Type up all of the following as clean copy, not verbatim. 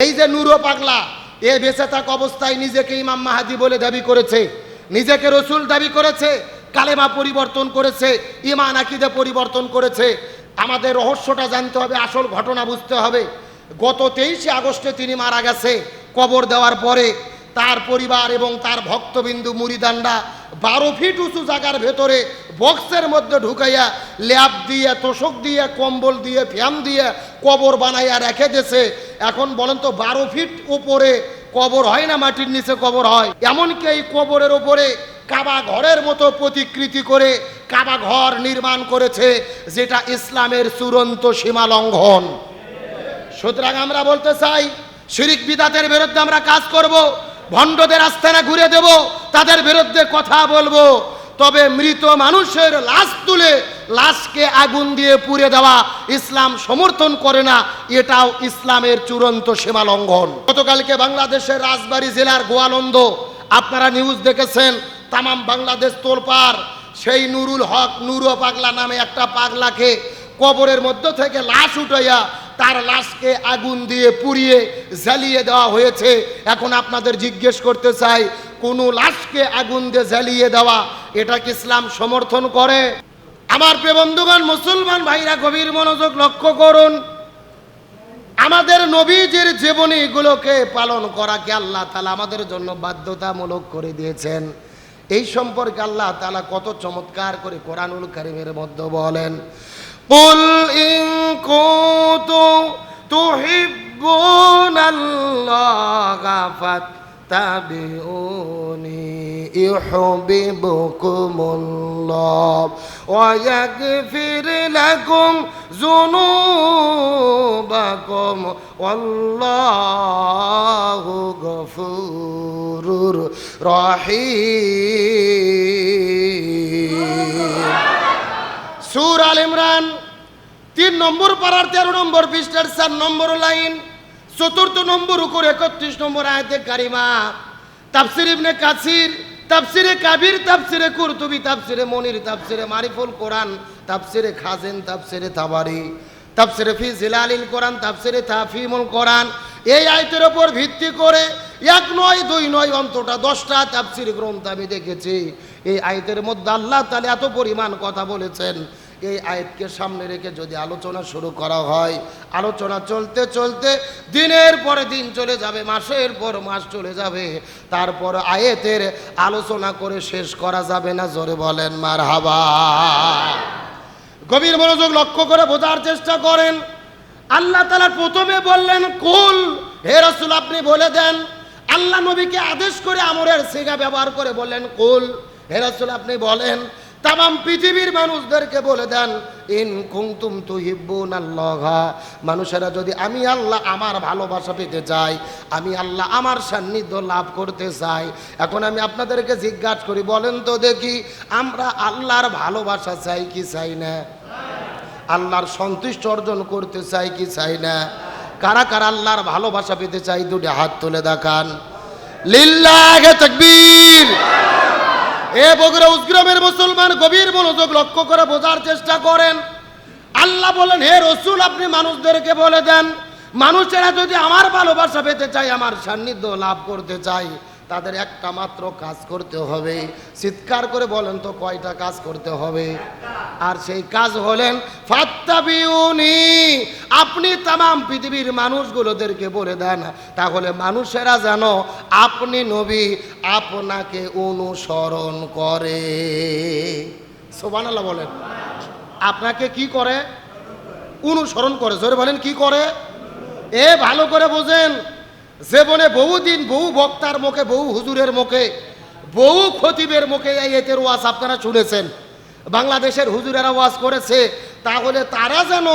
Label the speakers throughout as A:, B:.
A: এই যে নুরো পাগলা, এ বেঁচে থাকা অবস্থায় নিজেকে ইমাম মাহাদি বলে দাবি করেছে, নিজেকে রসুল দাবি করেছে, কালেমা পরিবর্তন করেছে, ঈমান আকীদা পরিবর্তন করেছে। আমাদের রহস্যটা জানতে হবে, আসল ঘটনা বুঝতে হবে। গত 23 আগস্টে তিনি মারা গেছে। কবর দেওয়ার পরে তার পরিবার এবং তার ভক্তবিন্দু মুরিদানরা 12 ফিট উঁচু জায়গার ভেতরে বক্সের মধ্যে ঢুকাইয়া ল্যাব দিয়ে, তোষক দিয়ে, কম্বল দিয়ে, ফ্যান দিয়ে কবর বানাইয়া রেখে দিয়েছে। এখন বলেন তো 12 ফিট উপরে কবর হয় না মাটির নিচে কবর হয়? এমনকি এই কবরের উপরে কাবা ঘরের মতো প্রতিকৃতি করে কাবা ঘর নির্মাণ করেছে, যেটা ইসলামের চূড়ান্ত সীমা লঙ্ঘন। সুতরাং আমরা বলতে চাই, শিরিক বিদাতের বিরুদ্ধে আমরা কাজ করব, ভণ্ডদের আস্তানা ঘুরে দেব, তাদের বিরুদ্ধে কথা বলবো। তবে মৃত মানুষের লাশ তুলে লাশকে আগুন দিয়ে পুড়ে দেওয়া ইসলাম সমর্থন করে না, এটাও ইসলামের চূড়ান্ত সীমা লঙ্ঘন। গতকালকে বাংলাদেশের রাজবাড়ী জেলার গোয়ালন্দ, আপনারা নিউজ দেখেছেন, তামাম বাংলাদেশ তোলপাড়। সেই নুরুল হক, নুরো পাগলা নামে একটা পাগলাকে কবরের মধ্য থেকে লাশ উঠাইয়া তার লাশকে আগুন দিয়ে পুড়িয়ে জ্বালিয়ে দেওয়া হয়েছে। এখন আপনাদের জিজ্ঞেস করতে চাই, কোন লাশকে আগুন দিয়ে জ্বালিয়ে দেওয়া এটা কি ইসলাম সমর্থন করে? আমার প্রিয় বন্ধুগণ, মুসলমান ভাইরা গভীর মনোযোগ লক্ষ্য করুন। আমাদের নবীজির জীবনীগুলোকে পালন করাকে আল্লাহ তাআলা আমাদের জন্য বাধ্যতামূলক করে দিয়েছেন। এই সম্পর্কে আল্লাহ তাআলা কত চমৎকার করে কোরআনুল কারীমের মধ্যে বলেন, কুল ইন কুনতুম তুহিব্বুনাল্লাহা ফাত্তাবিউনি ইউহিব্বুকুমুল্লাহ ওয়া ইয়াগফির লাকুম যুনুবাকুম ওয়াল্লাহু গফুরুর রহিম। সূরা আল ইমরান 3 নম্বর পারার 13 নম্বর পৃষ্ঠার 4 নম্বর লাইন, 4 নম্বর উপর 31 নম্বর আয়াতে কারিমা। তাফসীর ইবনে কাসির, তাফসীরে কাবির, তাফসীরে কুরতুবী, তাফসীরে মনির, তাফসীরে মারিফুল কোরআন, তাফসীরে খাজিন, তাফসীরে তাবারি, তাফসীরে ফি জিলালিল কোরআন, তাফসীরে তাফহিমুল কোরআন, এই আয়াতের উপর ভিত্তি করে 1 নয় 2 নয় অন্তত 10টা তাফসীর গ্রন্থ আমি দেখেছি। এই আয়াতের মধ্যে আল্লাহ তাআলা এত পরিমাণ কথা বলেছেন। এই আয়াতকে সামনে রেখে যদি আলোচনা শুরু করা হয়, আলোচনা চলতে চলতে দিনের পরে দিন চলে যাবে, মাসের পর মাস চলে যাবে, তারপর আয়াতের আলোচনা করে শেষ করা যাবে না। জোরে বলেন মারহাবা। গভীর মনোযোগ লক্ষ্য করে বোঝার চেষ্টা করেন। আল্লাহ তাআলা প্রথমে বললেন কুল, হে রাসূল আপনি বলে দেন। আল্লাহ নবীকে আদেশ করে আমরের সিগা ব্যবহার করে বললেন কুল, হে রাসূল আপনি বলেন। তামাম পৃথিবীর মানুষদেরকে বলে দেন ইন কুনতুম তুহিব্বুনাল্লাহা, মানুষেরা যদি আমি আল্লাহ আমার ভালোবাসা পেতে চাই, আমি আল্লাহ আমার সান্নিধ্য লাভ করতে চাই, এখন আমি আপনাদেরকে জিজ্ঞাসা করি, বলেন তো দেখি, আমরা আল্লাহর ভালোবাসা চাই কি চাই না? আল্লাহর সন্তুষ্টি অর্জন করতে চাই কি চাই না? কারা কারা আল্লাহর ভালোবাসা পেতে চাই? দুটি হাত তুলে দেখান। লিল্লাহি তাকবীর। এ বগুড়া উজগ্রামের মুসলমান, গভীর মনোযোগ লক্ষ্য করে বোঝার চেষ্টা করেন। আল্লাহ বলেন, হে রাসূল আপনি মানুষদেরকে বলে দেন, মানুষেরা যদি আমার ভালোবাসা পেতে চায়, আমার সান্নিধ্য লাভ করতে চায়, তাদের একটা মাত্র কাজ করতে হবে। চিৎকার করে বলেন তো কয়টা কাজ করতে হবে? আর সেই কাজ হলেন ফাত্তাবিউনি, আপনি তামাম পৃথিবীর মানুষগুলোদেরকে বলে দেন, তাহলে মানুষেরা যেন আপনি নবী আপনাকে অনুসরণ করে। সুবহানাল্লাহ বলেন। আপনাকে কি করে? অনুসরণ করে। জোরে বলেন কি করে? এ ভালো করে বোঝেন। জীবনে বহুদিন বহু বক্তার মুখে, বহু হুজুরের মুখে, বহু খতিবের মুখে এই আয়াতের ওয়াজ আপনারা শুনেছেন। বাংলাদেশের হুজুরেরা ওয়াজ করেছে, তাহলে তারা যেন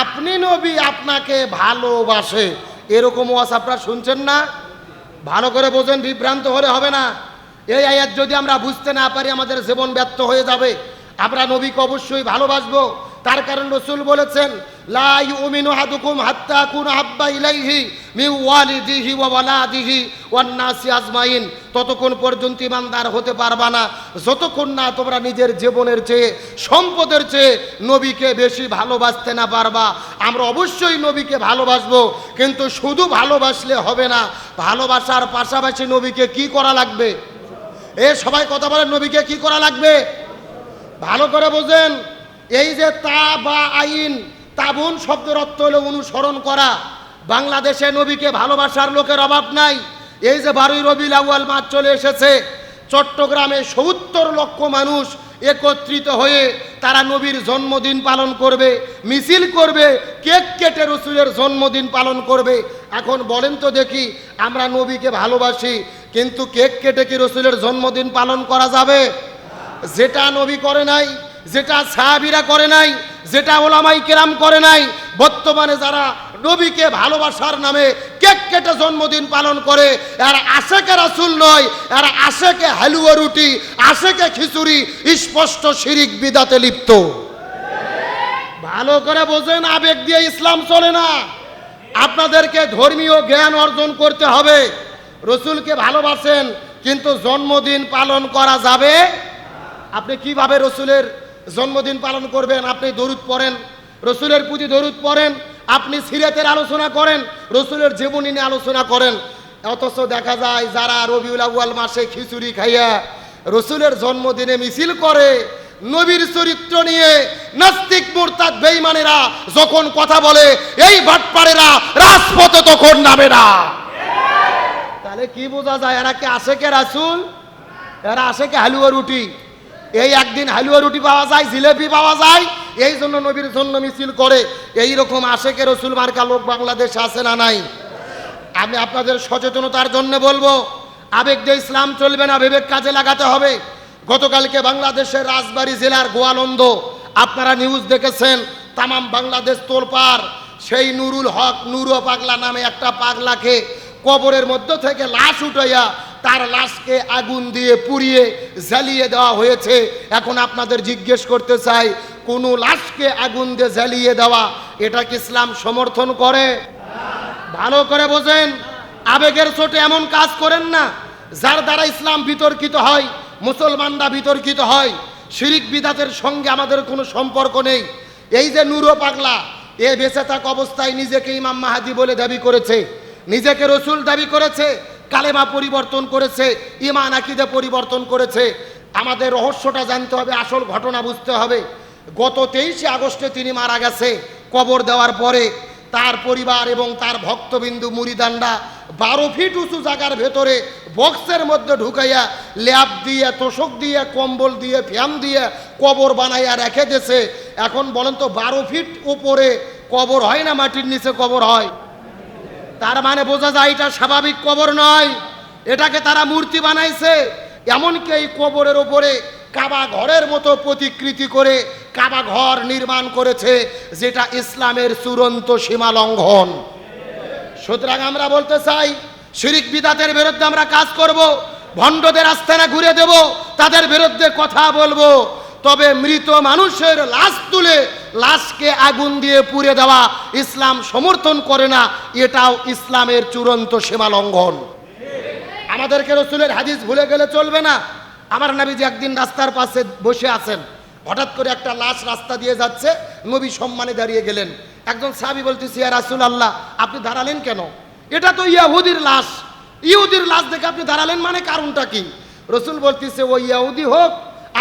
A: আপনি নবী আপনাকে ভালোবাসে, এরকম ওয়াজ আপনারা শুনছেন না? ভালো করে বোঝেন, বিভ্রান্ত হলে হবে না। এই আয়াত যদি আমরা বুঝতে না পারি, আমাদের জীবন ব্যর্থ হয়ে যাবে। আমরা নবীকে অবশ্যই ভালোবাসবো, তার কারণ রসুল বলেছেন, লা ইউমিনু আহাদুকুম হাত্তা আকুনা হাব্বা ইলাইহি মিন ওয়ালিদিহি ওয়া ওয়ালাদিহি ওয়ান নাসি আজমাইন। ততক্ষণ পর্যন্ত ইমানদার হতে পারবা না যতক্ষণ না তোমরা নিজের জীবনের চেয়ে, সম্পদের চেয়ে নবীকে বেশি ভালোবাসতে না পারবা। আমরা অবশ্যই নবীকে ভালোবাসবো, কিন্তু শুধু ভালোবাসলে হবে না, ভালোবাসার পাশাপাশি নবীকে কি করা লাগবে? সবাই কথা বলেন, নবীকে কি করা লাগবে? ভালো করে বোঝেন। এই যে তা বা আইন, তাবুন শব্দের অর্থ হলো অনুসরণ করা। বাংলাদেশে নবীকে ভালোবাসার লোকের অভাব নাই। এই যে 12ই রবিউল আউয়াল মাস চলে এসেছে, চট্টগ্রামে ৭০ লক্ষ মানুষ একত্রিত হয়ে তারা নবীর জন্মদিন পালন করবে, মিছিল করবে, কেক কেটে রসুলের জন্মদিন পালন করবে। এখন বলেন তো দেখি, আমরা নবীকে ভালোবাসি, কিন্তু কেক কেটে কি রসুলের জন্মদিন পালন করা যাবে? যেটা নবী করে নাই, যেটা সাহাবীরা করে নাই, যেটা ওলামাই কেরাম করে নাই, বর্তমানে যারা নবীকে ভালোবাসার নামে কেক কেটে জন্মদিন পালন করে, এরা আশেকে রাসূল নয়, এরা আশেকে হালুয়া রুটি, আশেকে খিচুড়ি, স্পষ্ট শিরিক বিদাতে লিপ্ত। ভালো করে বোঝেন, আবেগ দিয়ে ইসলাম চলে না। আপনাদেরকে ধর্মীয় জ্ঞান অর্জন করতে হবে। রসুলকে ভালোবাসেন, কিন্তু জন্মদিন পালন করা যাবে? আপনি কিভাবে রসুলের জন্মদিন পালন করবেন? আপনি দরুদ পড়েন, রসুলের প্রতি দরুদ পড়েন, আপনি সিরাতের আলোচনা করেন, রসুলের জীবনী নিয়ে আলোচনা করেন, অথচ দেখা যায় যারা রবিউল আউয়াল মাসে খিচুড়ি খাইয়া রসুলের জন্মদিনে মিছিল করে, নবীর চরিত্র নিয়ে নাস্তিক মুরতাদ বেঈমানেরা যখন কথা বলে, এই বাটপাড়েরা রাজপথে তখন নামে না। তাহলে কি বোঝা যায়? এরা কি আশেকে রাসূল? এরা আশেকে হালুয়া রুটি। এই একদিন হালুয়া রুটি পাওয়া যায়, জিলেপি পাওয়া যায়, এই জন্য নবীর জন্য মিছিল করে। এই রকম আশেকে রসুল মার্কা লোক বাংলাদেশে আছে না নাই? আমি আপনাদের সচেতনতার জন্য বলবো, আবেগ দিয়ে ইসলাম চলবে না, বিবেক কাজে লাগাতে হবে। গতকালকে বাংলাদেশের রাজবাড়ী জেলার গোয়ালন্দ, আপনারা নিউজ দেখেছেন, তামাম বাংলাদেশ তোলপাড়। সেই নুরুল হক, নুরু পাগলা নামে একটা পাগলাকে কবরের মধ্য থেকে লাশ উঠাইয়া তার লাশকে আগুন দিয়ে পুড়িয়ে জ্বালিয়ে দেওয়া হয়েছে। এখন আপনাদের জিজ্ঞেস করতে চাই, কোনো লাশকে আগুন দিয়ে জ্বালিয়ে দেওয়া, এটা কি ইসলাম সমর্থন করে? ভালো করে বোঝেন, আবেগের চোটে এমন কাজ করেন না যার দ্বারা ইসলাম বিতর্কিত হয়, মুসলমানরা বিতর্কিত হয়। শিরিক বিদাতের সঙ্গে আমাদের কোনো সম্পর্ক নেই। এই যে নুরু পাগলা, এ বেঁচে থাকা অবস্থায় নিজেকে ইমাম মাহাদি বলে দাবি করেছে, নিজেকে রসুল দাবি করেছে, কালেমা পরিবর্তন করেছে, ঈমান আকীদা পরিবর্তন করেছে। আমাদের রহস্যটা জানতে হবে, আসল ঘটনা বুঝতে হবে। গত 23শে আগস্টে তিনি মারা গেছে। কবর দেওয়ার পরে তার পরিবার এবং তার ভক্তবিন্দু মুরিদানরা 12 ফিট উঁচু জায়গার ভেতরে বক্সের মধ্যে ঢুকাইয়া ল্যাব দিয়ে, তোষক দিয়ে, কম্বল দিয়ে, ফ্যান দিয়ে কবর বানাইয়া রেখে দিয়েছে। এখন বলেন তো, 12 ফিট উপরে কবর হয় না মাটির নিচে কবর হয়? তার মানে বোঝা যায় এটা স্বাভাবিক কবর নয়, এটাকে তারা মূর্তি বানাইছে। এমনকি এই কবরের ওপরে কাবা ঘরের মতো প্রতিকৃতি করে কাবা ঘর নির্মাণ করেছে, যেটা ইসলামের চূড়ান্ত সীমা লঙ্ঘন। সুতরাং আমরা বলতে চাই, শিরিক বিদাতের বিরুদ্ধে আমরা কাজ করব, ভণ্ডদের আস্তানা ঘুরে দেব, তাদের বিরুদ্ধে কথা বলবো। তবে মৃত মানুষের লাশ তুলে লাশকে আগুন দিয়ে পুড়ে দেওয়া ইসলাম সমর্থন করে না, এটাও ইসলামের চূড়ান্ত সীমা লঙ্ঘন। আমাদেরকে রসুলের হাদিস ভুলে গেলে চলবে না। আমার নবীজি একদিন রাস্তার পাশে বসে আছেন, হঠাৎ করে একটা লাশ রাস্তা দিয়ে যাচ্ছে, নবী সম্মানে দাঁড়িয়ে গেলেন। একজন সাহাবী বলতেছে, ইয়া রাসূলুল্লাহ, আপনি দাঁড়ালেন কেন? এটা তো ইহুদির লাশ, ইহুদির লাশ দেখে আপনি দাঁড়ালেন, মানে কারণটা কি? রসুল বলতেছে, ও ইহুদি হোক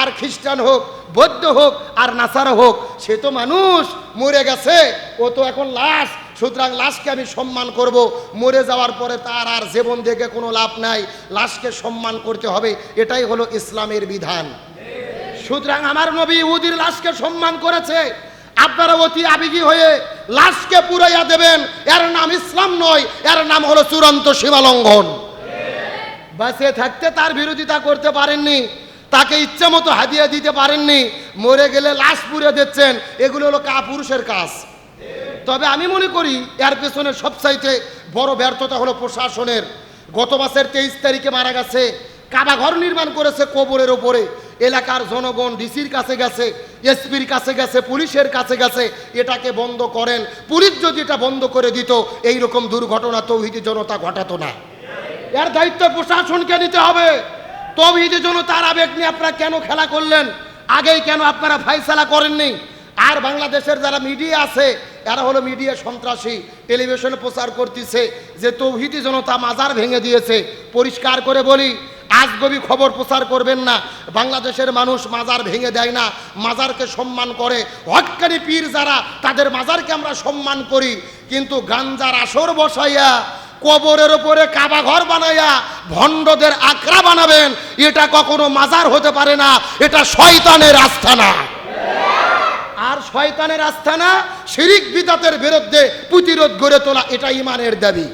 A: আর খ্রিস্টান হোক, বৌদ্ধ হোক আর নাসারা হোক, সে তো মানুষ, মরে গেছে, ও তো এখন লাশ। সুতরাং লাশকে আমি সম্মান করব, মরে যাওয়ার পরে তার আর জীবন দেখে কোনো লাভ নাই, লাশকে সম্মান করতে হবে, এটাই হলো ইসলামের বিধান। সুতরাং আমার নবী ইহুদির লাশকে সম্মান করেছে, আপনারা অতি আবেগী হয়ে লাশকে পুড়াইয়া দেবেন, এর নাম ইসলাম নয়, এর নাম হলো চূড়ান্ত সীমা লঙ্ঘন। বাঁচে থাকতে তার বিরোধিতা করতে পারেননি, তাকে ইচ্ছা মতো হাদিয়া দিতে পারেননি, মরে গেলে লাশ পুড়ে দিচ্ছেন, এগুলো হলো কাপুরুষের কাজ। তবে আমি মনে করি এর পেছনে সবচাইতে বড় ব্যর্থতা হলো প্রশাসনের। গত মাসের 23 তারিখে মারা গেছে, কাবা ঘর নির্মাণ করেছে কবরের ওপরে, এলাকার জনগণ ডিসির কাছে গেছে, এসপির কাছে গেছে, পুলিশের কাছে গেছে, এটাকে বন্ধ করেন। পুলিশ যদি এটা বন্ধ করে দিত এই রকম দুর্ঘটনা তৌহিদি জনতা ঘটাতো না। এর দায়িত্ব প্রশাসনকে নিতে হবে। তৌহিদি জনতার আবেগ নিয়ে আপনারা কেন খেলা করলেন? আগেই কেন আপনারা ফাইসালা করেননি? আর বাংলাদেশের যারা মিডিয়া আছে এরা হলো মিডিয়া সন্ত্রাসী, টেলিভিশনে প্রচার করতেছে যে তৌহিদি জনতা মাজার ভেঙে দিয়েছে। পরিষ্কার করে বলি, আজগবি খবর প্রচার করবেন না। বাংলাদেশের মানুষ মাজার ভেঙে দেয় না, মাজারকে সম্মান করে। হক্কানি পীর যারা, তাদের মাজারকে আমরা সম্মান করি। কিন্তু গাঞ্জার আসর বসাইয়া, কবরের ওপরে কাবা ঘর বানাইয়া ভণ্ডদের আখড়া বানাবেন, এটা কখনো মাজার হতে পারে না। এটা শয়তানের আস্থানা। আর শয়তানের আস্থানা শিরিক বিদআতের বিরুদ্ধে প্রতিরোধ গড়ে তোলা, এটা ঈমানের দাবি।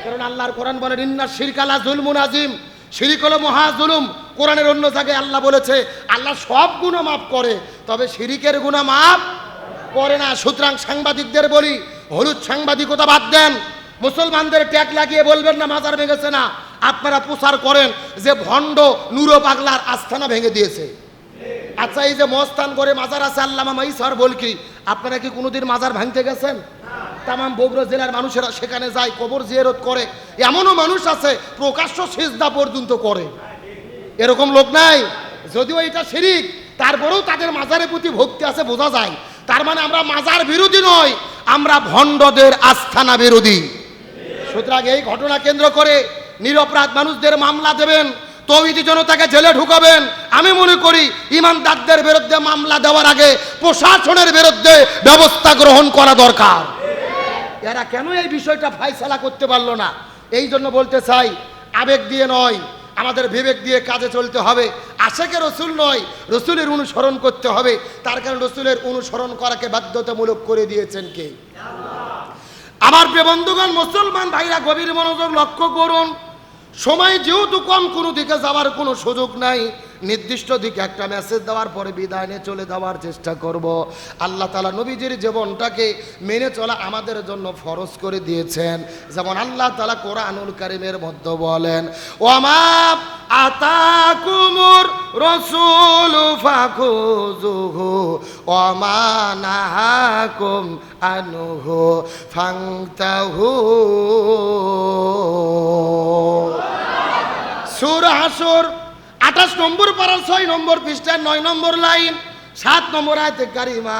A: কারণ আল্লাহর কোরআন বলে ইন্নাশ শিরকা লা যুলমুন আযীম, শিরিক হলো মহা জুলুম। কোরআনের অন্য জায়গায় আল্লাহ বলেছে আল্লাহ সব গুনাহ মাফ করে, তবে শিরিকের গুনাহ মাফ করে না। সুতরাং সাংবাদিকদের বলি, হলুদ সাংবাদিকতা বাদ দেন। মুসলমানদের ট্যাগ লাগিয়ে বলবেন না মাজার ভেঙেছে না। আপনারা প্রচার করেন যে ভণ্ড নুরো পাগলার আস্থানা ভেঙে দিয়েছে। আচ্ছা, এই যে মস্তান করে মাজার আছে আল্লামা মাইসার বলকি, আপনারা কি কোনোদিন মাজার ভাঙতে গেছেন? তামাম বগুড়া জেলার মানুষেরা সেখানে যায়, কবর জিয়ারত করে। এমনও মানুষ আছে প্রকাশ্য সিজদা পর্যন্ত করে। এরকম লোক নাই? যদিও এটা শিরিক, তারপরেও তাদের মাজারের প্রতি ভক্তি আছে, বোঝা যায়। তার মানে আমরা মাজার বিরোধী নয়, আমরা ভণ্ডদের আস্থানা বিরোধী। সুতরাং এই ঘটনা কেন্দ্র করে নিরপরাধ মানুষদের মামলা দেবেন, তৌহিদি জনতাকে জেলে ঢুকাবেন। আমি মনে করি ইমানদারদের বিরুদ্ধে মামলা দেওয়ার আগে প্রশাসনের বিরুদ্ধে ব্যবস্থা গ্রহণ করা দরকার। এরা কেন এই বিষয়টা ফাইসালা করতে পারলো না? এই জন্য বলতে চাই, আবেগ দিয়ে নয়, আমাদের বিবেক দিয়ে কাজে চলতে হবে। আশেকে রসুল নয়, রসুলের অনুসরণ করতে হবে। তার কারণ রসুলের অনুসরণ করাকে বাধ্যতামূলক করে দিয়েছেন কে? আমার প্রিয় বন্ধুগণ, মুসলমান ভাইরা গভীর মনোযোগ লক্ষ্য করুন। সময় যেহেতু কম, কোনো দিকে যাওয়ার কোনো সুযোগ নাই, নির্দিষ্ট দিকে একটা মেসেজ দেওয়ার পরে বিদায় নিয়ে চলে যাওয়ার চেষ্টা করব। আল্লাহ তাআলা নবীজির জীবনটাকে মেনে চলা আমাদের জন্য ফরজ করে দিয়েছেন। যেমন আল্লাহ তাআলা কোরআনুল কারীমের মধ্যে বলেন, ওয়ামা আতাকুমুর রাসূলু ফাখুযুহু ওয়ামা নাহাকুম আনহু ফান্তাহু। সূরা হাসর 28 নম্বর পারার 6 নম্বর পৃষ্ঠার 9 নম্বর লাইন 7 নম্বর আয়াতে কারিমা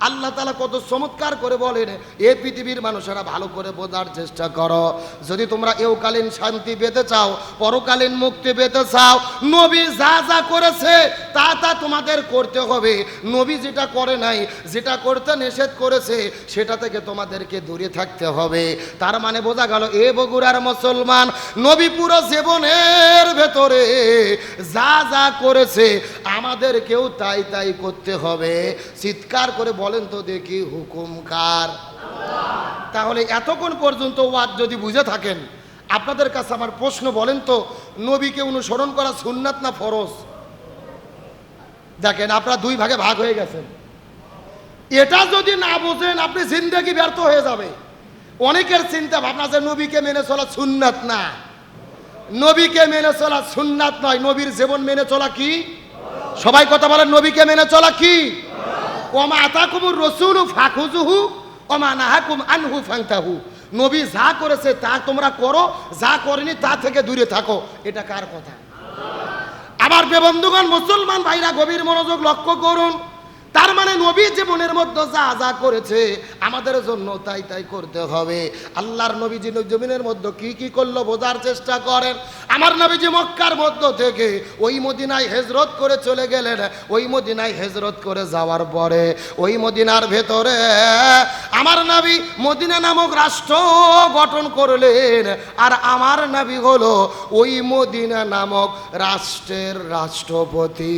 A: আল্লাহ তাআলা কত চমৎকার করে বলেন, এ পৃথিবীর মানুষেরা ভালো করে বোঝার চেষ্টা করো। যদি তোমরা এহকালীন শান্তি পেতে চাও, পরকালীন মুক্তি পেতে চাও, নবী যা যা করেছে তা তা তোমাদের করতে হবে। নবী যেটা করে নাই, যেটা করতে নিষেধ করেছে, সেটা থেকে তোমাদেরকে দূরে থাকতে হবে। তার মানে বোঝা গেল, এ বগুড়ার মুসলমান, নবী পুরো জীবনের ভেতরে যা যা করেছে আমাদেরকেও তাই তাই করতে হবে। চিৎকার করে বলেন তো দেখি, হুকুম কার? তাহলে এতক্ষণ পর্যন্ত ওয়াজ যদি বুঝে থাকেন, আপনাদের কাছে আমার প্রশ্ন, বলেন তো নবীকে অনুসরণ করা সুন্নাত না ফরজ? দেখেন আপনারা দুই ভাগে ভাগ হয়ে গেছেন। এটা যদি না বোঝেন আপনি জিন্দেগি ব্যর্থ হয়ে যাবে। অনেকের চিন্তা ভাবনা যে নবীকে মেনে চলা সুন্নাত না। নবীকে মেনে চলা সুন্নাত নয়, নবীর জীবন মেনে চলা কি? সবাই কথা বলেন, নবীকে মেনে চলা কি? ওমা আতাকুমুর রাসূলু ফাখুযুহু ওমা নাহাকুম আনহু ফান্তাহু। নবী যা করেছে তা তোমরা করো, যা করেনি তা থেকে দূরে থাকো। এটা কার কথা? আমার প্রিয় বন্ধুগণ, মুসলমান ভাইরা গভীর মনোযোগ লক্ষ্য করুন। তার মানে নবী জীবনের মধ্যে যা যা করেছে আমাদের জন্য তাই তাই করতে হবে। আল্লাহর নবীজি জমিনের মধ্যে কি কি করলো বোঝার চেষ্টা করেন। আমার নবীজি মক্কার মধ্য থেকে ওই মদিনায় হিজরত করে চলে গেলেন। ওই মদিনায় হিজরত করে যাওয়ার পরে ওই মদিনার ভেতরে আমার নবী মদিনা নামক রাষ্ট্র গঠন করলেন। আর আমার নবী হলো ওই মদিনা নামক রাষ্ট্রের রাষ্ট্রপতি।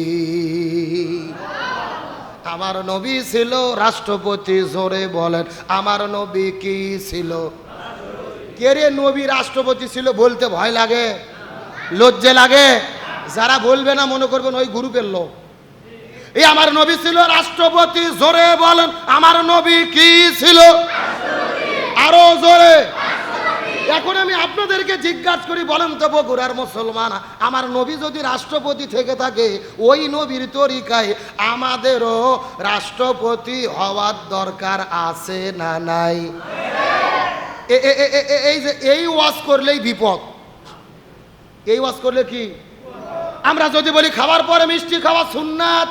A: আমার নবী ছিল রাষ্ট্রপতি। জোরে বলেন, আমার নবী কি ছিল? কে রে নবী রাষ্ট্রপতি ছিল বলতে ভয় লাগে, লজ্জা লাগে? যারা বলবে না মনে করবেন ওই গ্রুপের লোক। এই আমার নবী ছিল রাষ্ট্রপতি। জোরে বলেন, আমার নবী কি ছিল? আরো জোরে। এখন আমি আপনাদেরকে জিজ্ঞাসা করি, বলেন তো বগুড়ার মুসলমান, আমার নবী যদি রাষ্ট্রপতি থেকে থাকে, ওই নবীর তরিকায় আমাদেরও রাষ্ট্রপতি হওয়ার দরকার আছে না নাই? এই যে এই ওয়াজ করলেই বিপদ। এই ওয়াজ করলে কি? আমরা যদি বলি খাবার পরে মিষ্টি খাওয়া সুন্নাত,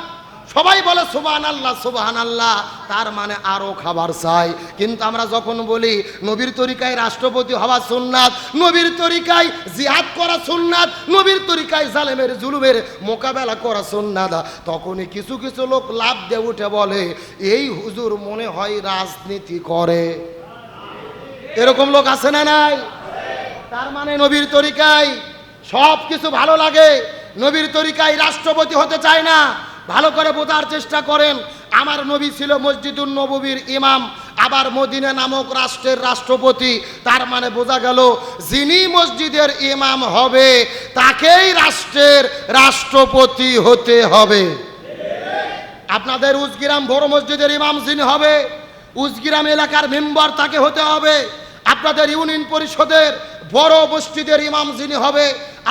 A: সবাই বলে সুবহানাল্লাহ সুবহানাল্লাহ, তার মানে আরো খাবার চাই। কিন্তু আমরা যখন বলি নবীর তরিকায় রাষ্ট্রপতি হওয়া সুন্নাত, নবীর তরিকায় জিহাদ করা সুন্নাত, নবীর তরিকায় জালেমের জুলুমের মোকাবেলা করা সুন্নাত, তখনই কিছু কিছু লোক লাভ দিয়ে উঠে বলে, এই হুজুর মনে হয় রাজনীতি করে। এরকম লোক আছে না নাই? তার মানে নবীর তরিকায় সব কিছু ভালো লাগে, নবীর তরিকায় রাষ্ট্রপতি হতে চায় না। ভালো করে বোঝার চেষ্টা করেন, আমার নবী ছিল মসজিদুন নববীর ইমাম, আবার মদিনা নামক রাষ্ট্রের রাষ্ট্রপতি। তার মানে বোঝা গেল, যিনি মসজিদের ইমাম হবে তাকেই রাষ্ট্রের রাষ্ট্রপতি হতে হবে। আপনাদের উজগিরাম বড় মসজিদের ইমাম যিনি হবে, উজগিরাম এলাকার মেম্বার তাকে হতে হবে। আপনাদের ইউনিয়ন পরিষদের বড় মসজিদের ইমাম যিনি হবে,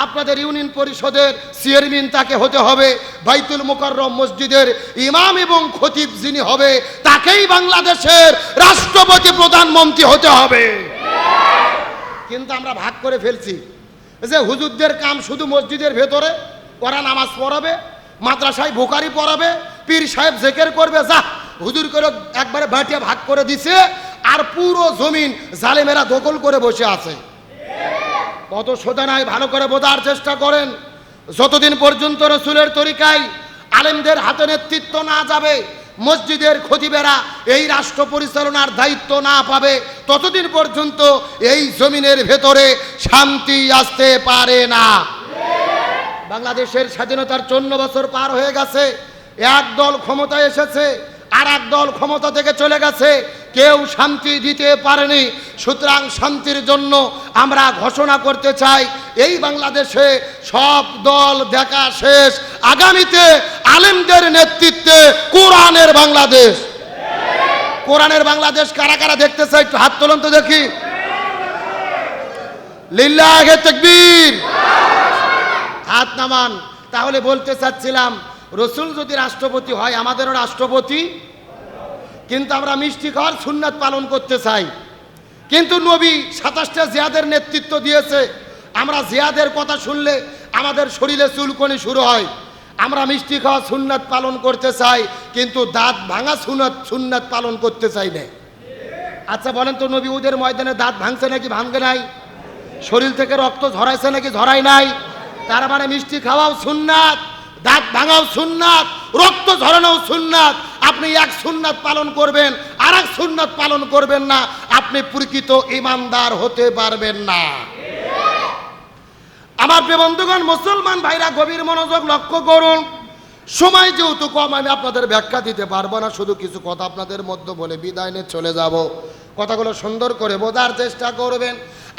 A: আপনাদের ইউনিয়ন পরিষদের চেয়ারম্যান তাকে হতে হবে। বাইতুল মুকাররম মসজিদের ইমাম এবং খতিব যিনি হবে, তাকেই বাংলাদেশের রাষ্ট্রপতি প্রধানমন্ত্রী হতে হবে। কিন্তু আমরা ভাগ করে ফেলছি যে হুজুরদের কাম শুধু মসজিদের ভেতরে, ওরা নামাজ পড়াবে, মাদ্রাসায় বুখারী পড়াবে, পীর সাহেব জিকির করবে, যা হুজুর করে একবারে বাটিয়া ভাগ করে দিছে, আর পুরো জমিন জালেমেরা দখল করে বসে আছে। কত সোজা নাই, ভালো করে বোঝার চেষ্টা করেন। যতদিন পর্যন্ত রসুলের তরিকায় আলেমদের হাতে নেতৃত্ব না যাবে, মসজিদের খতিবেরা এই রাষ্ট্র পরিচালনার দায়িত্ব না পাবে, ততদিন পর্যন্ত এই জমিনের ভেতরে শান্তি আসতে পারে না। বাংলাদেশের স্বাধীনতার 54 বছর পার হয়ে গেছে, এক দল ক্ষমতায় এসেছে, আর এক দল ক্ষমতা থেকে চলে গেছে, কেউ শান্তি দিতে পারেনি। সুতরাং শান্তির জন্য আমরা ঘোষণা করতে চাই, এই বাংলাদেশে সব দল দেখা শেষ, আগামীতে আলেমদের নেতৃত্বে কোরআনের বাংলাদেশ। কোরআনের বাংলাদেশ কারা কারা দেখতে চাই একটু হাত তোলেন তো দেখি। লিল্লাহে তাকবীর, হাত নামান। তাহলে বলতে চাচ্ছিলাম, রসুল যদি রাষ্ট্রপতি হয় আমাদেরও রাষ্ট্রপতি, কিন্তু আমরা মিষ্টি খাওয়ার সুন্নাত পালন করতে চাই। কিন্তু নবী 27টা জিহাদের নেতৃত্ব দিয়েছে, আমরা জিহাদের কথা শুনলে আমাদের শরীরে চুলকনি শুরু হয়। আমরা মিষ্টি খাওয়া সুন্নাত পালন করতে চাই, কিন্তু দাঁত ভাঙা সুন্নাত পালন করতে চাই না। আচ্ছা বলেন তো, নবী উদের ময়দানে দাঁত ভাঙছে নাকি ভাঙবে নাই? শরীর থেকে রক্ত ঝরাইছে নাকি ঝরাই নাই? তার মানে মিষ্টি খাওয়াও সুন্নাত, দাঁত ভাঙাও সুন্নাত, রক্ত ঝরানোও সুন্নাত। আপনি এক সুন্নাত পালন করবেন, আর এক সুন্নাত পালন করবেন না, আপনি প্রকৃত ইমানদার হতে পারবেন না। আমার প্রিয় বন্ধুগণ, মুসলমান ভাইরা গভীর মনোযোগ লক্ষ্য করুন। সময় যেহেতু কম, আমি আপনাদের ব্যাখ্যা দিতে পারবো না, শুধু কিছু কথা আপনাদের মধ্যে বলে বিদায় নিয়ে চলে যাব। কথাগুলো সুন্দর করে বোঝার চেষ্টা করবেন।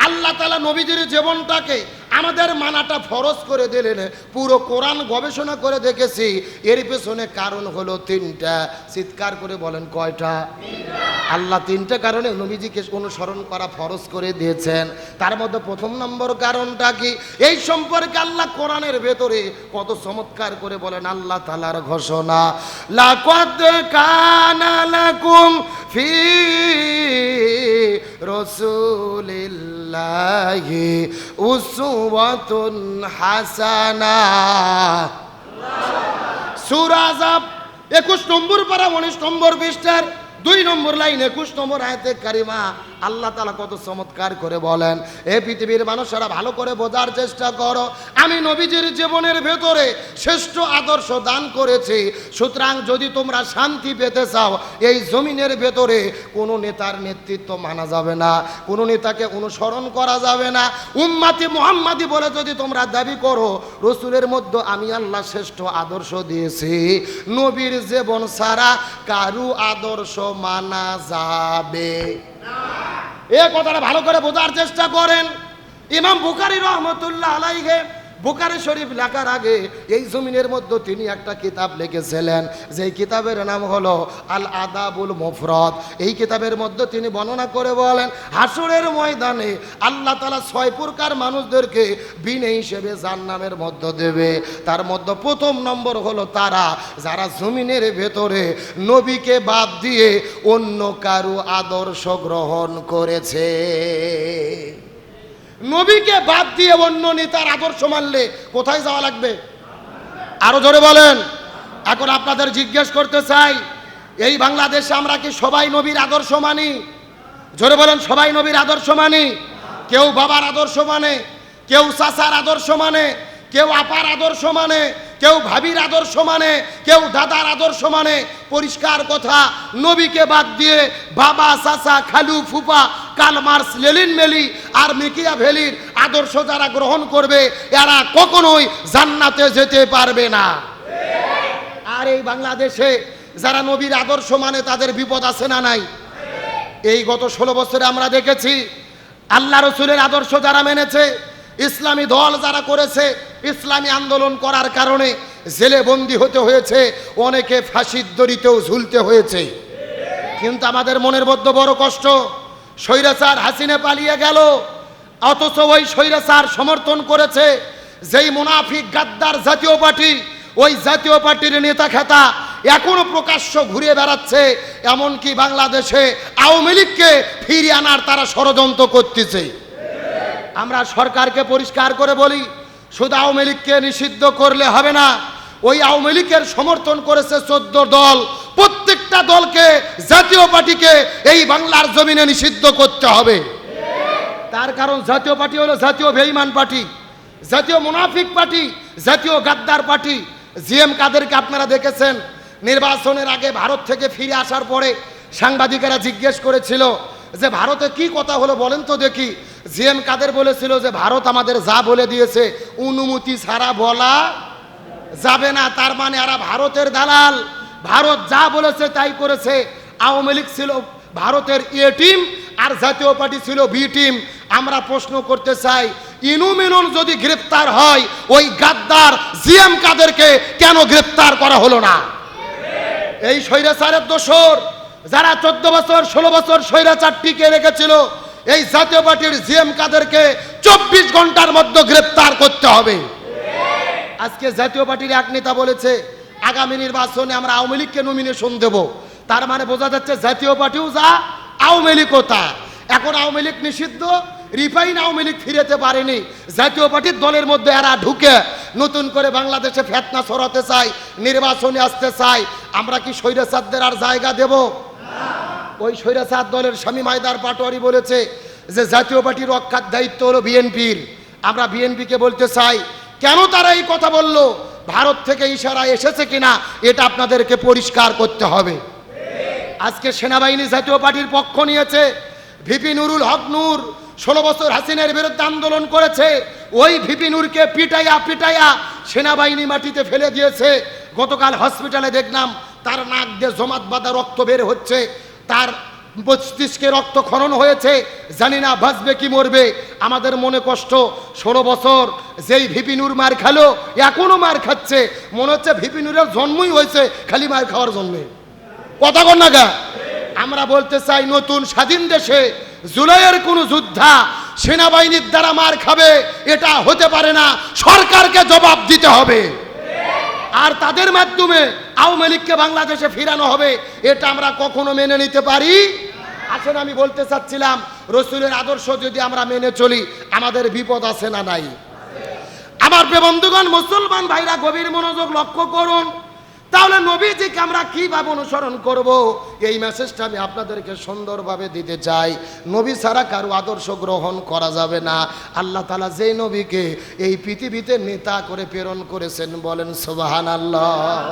A: আল্লাহ তাআলা নবীজির জীবনটাকে আমাদের মানাটা ফরজ করে দিলেন। পুরো কোরআন গবেষণা করে দেখেছি, এর পেছনে কারণ হলো 3টা। চিৎকার করে বলেন কয়টা? আল্লাহ 3টা কারণে নবীজিকে অনুসরণ করা ফরজ করে দিয়েছেন। তার মধ্যে প্রথম নম্বর কারণটা কি? এই সম্পর্কে আল্লাহ কোরআনের ভেতরে কত চমৎকার করে বলেন। আল্লাহ তাআলার ঘোষণা, লাকাদ কানা লাকুম ফি রাসূলিল্লাহি উসওয়াতুন হাসানাহ। সূরা আহজাব 21 নম্বর পারা 19 নম্বর পৃষ্ঠার 2 নম্বর লাইন 21 নম্বর আয়াতে কারিমা আল্লাহ তাআলা কত চমৎকার করে বলেন, এ পৃথিবীর মানুষেরা ভালো করে বোঝার চেষ্টা করো, আমি নবীজির জীবনের ভেতরে শ্রেষ্ঠ আদর্শ দান করেছি। সুতরাং যদি তোমরা শান্তি পেতে চাও, এই জমিনের ভেতরে কোনো নেতার নেতৃত্ব মানা যাবে না, কোনো নেতাকে অনুসরণ করা যাবে না। উম্মতি মুহাম্মাদি বলে যদি তোমরা দাবি করো, রসুলের মধ্যে আমি আল্লাহ শ্রেষ্ঠ আদর্শ দিয়েছি, নবীর জীবন ছাড়া কারু আদর্শ মানা যাবে না। এই কথাটা ভালো করে বোঝার চেষ্টা করেন। ইমাম বুখারী রহমতুল্লাহ আলাইহি বুখারী শরীফ লেখার আগে এই জমিনের মধ্যে তিনি একটা কিতাব লিখেছিলেন, যেই কিতাবের নাম হলো আল আদাবুল মুফরাদ। এই কিতাবের মধ্যে তিনি বর্ণনা করে বলেন, হাসরের ময়দানে আল্লাহ তাআলা 6 প্রকার মানুষদেরকে বিনে হিসেবে জান্নামের মধ্যে দেবে। তার মধ্যে প্রথম নম্বর হলো তারা যারা জমিনের ভেতরে নবীকে বাদ দিয়ে অন্য কারো আদর্শ গ্রহণ করেছে। নবীকে বাদ দিয়ে অন্য নেতার আদর্শ মানলে কোথায় যাওয়া লাগবে? আরো জোরে বলেন। এখন আপনাদের জিজ্ঞেস করতে চাই, এই বাংলাদেশে আমরা কি সবাই নবীর আদর্শ মানি? জোরে বলেন, সবাই নবীর আদর্শ মানি? কেউ বাবার আদর্শ মানে, কেউ চাচার আদর্শ মানে, কেউ আপার আদর্শ মানে, কেউ ভাবির আদর্শ মানে, কেউ দাদার আদর্শ মানে। পরিষ্কার কথা, নবীকে বাদ দিয়ে বাবা, চাচা, খালু, ফুপা, কার্ল মার্কস, লেনিন, মেলি আর মেকিয়াভেলির আদর্শ যারা গ্রহণ করবে এরা কখনোই জান্নাতে যেতে পারবে না। আর এই বাংলাদেশে যারা নবীর আদর্শ মানে তাদের বিপদ আছে না নাই? এই গত 16 বছরে আমরা দেখেছি আল্লাহ রসুলের আদর্শ যারা মেনেছে, ইসলামী দল যারা করেছে, ইসলামী আন্দোলন করার কারণে জেলে বন্দী হতে হয়েছে, অনেকে ফাঁসির দড়িতেও ঝুলতে হয়েছে। কিন্তু আমাদের মনের মধ্যে বড় কষ্ট, স্বৈরাচার হাসিনা পালিয়ে গেল, অথচ ওই স্বৈরাচার সমর্থন করেছে যেই মুনাফিক গাদ্দার জাতীয় পার্টি, ওই জাতীয় পার্টির নেতা খেতা এখনো প্রকাশ্য ঘুরে বেড়াচ্ছে। এমনকি বাংলাদেশে আওয়ামী লীগকে ফিরিয়ে আনার তারা ষড়যন্ত্র করতেছে। আমরা সরকারকে পরিষ্কার করে বলি, শুধু আওয়ামী লীগকে নিষিদ্ধ করলে হবে না। ওই আওয়ামী লীগের সমর্থন করেছে 14 দল, প্রত্যেকটা দলকে, জাতীয় পার্টিকে এই বাংলার জমিনে নিষিদ্ধ করতে হবে। তার কারণ জাতীয় পার্টি হলো জাতীয় বেঈমান পার্টি, জাতীয় মুনাফিক পার্টি, জাতীয় গাদ্দার পার্টি। জিএম কাদেরকে আপনারা দেখেছেন, নির্বাচনের আগে ভারত থেকে ফিরে আসার পরে সাংবাদিকেরা জিজ্ঞেস করেছিল যে ভারতে কি কথা হলো বলেন তো দেখি। জিএম কাদের বলেছিল যে ভারত আমাদের যা বলে দিয়েছে অনুমতি ছাড়া বলা যাবে না। তার মানে এরা ভারতের দালাল, ভারত যা বলেছে তাই করেছে। আওয়ামী লীগ ছিল ভারতের এ টিম আর জাতীয় পার্টি ছিল বি টিম। আমরা প্রশ্ন করতে চাই, ইনুমিনুন যদি গ্রেপ্তার হয়, ওই গাদ্দার জিএম কাদেরকে কেন গ্রেপ্তার করা হলো না? এই স্বৈরাচারের দোসর যারা 14 বছর 16 বছর স্বৈরাচার টিকে রেখেছিল, এই জাতীয় পার্টির জিএম কাদেরকে 24 ঘন্টার মধ্যে গ্রেপ্তার করতে হবে। আজকে জাতীয় পার্টির এক নেতা বলেছে আগামী নির্বাচনে আমরা আওয়ামী লীগকে নমিনেশন দেব। তার মানে বোঝা যাচ্ছে জাতীয় পার্টিও যা, আওয়ামী লীগও তা। এখন আওয়ামী লীগ নিষিদ্ধ, রিফাইন আওয়ামী লীগ ফিরেতে পারেনি, জাতীয় পার্টির দলের মধ্যে এরা ঢুকে নতুন করে বাংলাদেশে ফেতনা ছড়াতে চায়, নির্বাচনে আসতে চায়। আমরা কি স্বৈরাচারদের আর জায়গা দেব? ওই স্বৈরাচার দলের শামীম হায়দার পাটোয়ারি বলেছে যে জাতীয় পার্টি রক্ষার দায়িত্ব হলো বিএনপির। আমরা বিএনপিকে বলতে চাই, কেন তারা এই কথা বলল? ভারত থেকে ইশারা এসেছে কিনা এটা আপনাদেরকে পরিষ্কার করতে হবে। আজকে সেনাবাহিনী জাতীয় পার্টির পক্ষ নিয়েছে। ভিপি নুরুল হক নূর 16 বছর হাসিনার বিরুদ্ধে আন্দোলন করেছে। ওই ভিপি নূরকে পিটাইয়া পিটাইয়া সেনাবাহিনী মাটিতে ফেলে দিয়েছে। গতকাল হসপিটালে দেখলাম তার নাক দিয়ে জমাট বাঁধা রক্ত বের হচ্ছে, তার মস্তিষ্কে রক্ত খনন হয়েছে। জানি না বাঁচবে কি মরবে। আমাদের মনে কষ্ট, 16 বছর যেই ভিপি নূর মার খেলো এখনো মার খাচ্ছে। মনে হচ্ছে ভিপি নূরের জন্মই হয়েছে খালি মার খাওয়ার জন্যে। কথা কন না গা? আমরা বলতে চাই, নতুন স্বাধীন দেশে জুলাইয়ের কোন যোদ্ধা সেনাবাহিনীর দ্বারা মার খাবে এটা হতে পারে না। সরকারকে জবাব দিতে হবে, আর তাদের মাধ্যমে আওয়ামী লীগকে বাংলাদেশে ফিরানো হবে। এটা আমরা কখনো মেনে নিতে পারি? আসলে আমি বলতে চাচ্ছিলাম, রসুলের আদর্শ যদি আমরা মেনে চলি আমাদের বিপদ আছে না নাই? আমার প্রিয় বন্ধুগণ, মুসলমান ভাইরা গভীর মনোযোগ লক্ষ্য করুন। তাহলে নবীজিকে আমরা কিভাবে অনুসরণ করব, এই মেসেজটা আমি আপনাদেরকে সুন্দরভাবে দিতে চাই। নবী ছাড়া কারো আদর্শ গ্রহণ করা যাবে না। আল্লাহ তাআলা যেই নবীকে এই পৃথিবীতে নেতা করে প্রেরণ করেছেন, বলেন সুবহানাল্লাহ।